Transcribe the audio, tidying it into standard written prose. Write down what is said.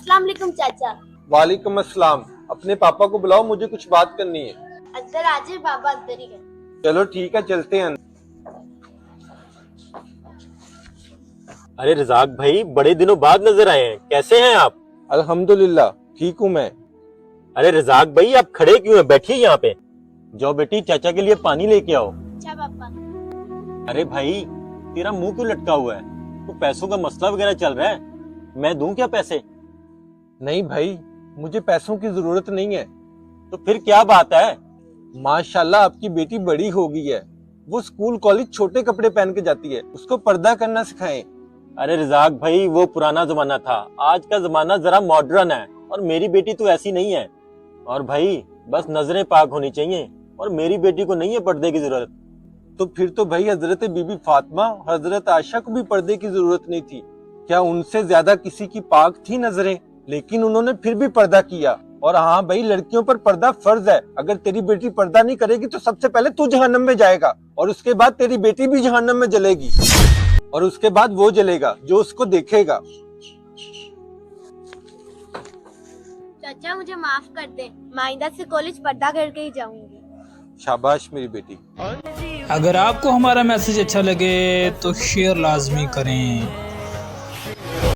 अस्सलाम वालेकुम चाचा। वालेकुम अस्सलाम। अपने पापा को बुलाओ, मुझे कुछ बात करनी है। अंदर आ जाए, बाबा अंदर ही है। चलो ठीक है, चलते हैं। अरे रज़ाक भाई, बड़े दिनों बाद नजर आए हैं, कैसे हैं आप? अल्हम्दुलिल्लाह ठीक हूँ मैं। अरे रज़ाक भाई, आप खड़े क्यों हैं? बैठिए यहाँ पे। जाओ बेटी, चाचा के लिए पानी लेके आओ। अच्छा पापा। अरे भाई, तेरा मुंह क्यों लटका हुआ है? तो पैसों का मसला वगैरह चल रहा है, मैं दूं क्या पैसे? नहीं भाई, मुझे पैसों की जरूरत नहीं है। तो फिर क्या बात है? माशाल्लाह आपकी बेटी बड़ी हो गई है। वो स्कूल कॉलेज छोटे कपड़े पहन के जाती है, उसको पर्दा करना सिखाएं। अरे रज़ाक भाई, वो पुराना जमाना था, आज का जमाना जरा मॉडर्न है, और मेरी बेटी तो ऐसी नहीं है। और भाई बस नजरें पाक होनी चाहिए, और मेरी बेटी को नहीं है पर्दे की जरूरत। तो फिर तो भाई हजरत बीबी फातिमा, हजरत आयशा को भी पर्दे की जरूरत नहीं थी। क्या उनसे ज्यादा किसी की पाक थी नजरें? लेकिन उन्होंने फिर भी पर्दा किया। और हाँ भाई, लड़कियों पर पर्दा फर्ज है। अगर तेरी बेटी पर्दा नहीं करेगी तो सबसे पहले तू जहन्नम में जाएगा, और उसके बाद तेरी बेटी भी जहन्नम में जलेगी, और उसके बाद वो जलेगा जो उसको देखेगा। चाचा मुझे माफ कर दे, माइदा से कॉलेज पर्दा करके ही जाऊंगी। शाबाश मेरी बेटी। अगर आपको हमारा मैसेज अच्छा लगे तो शेयर लाजमी करें।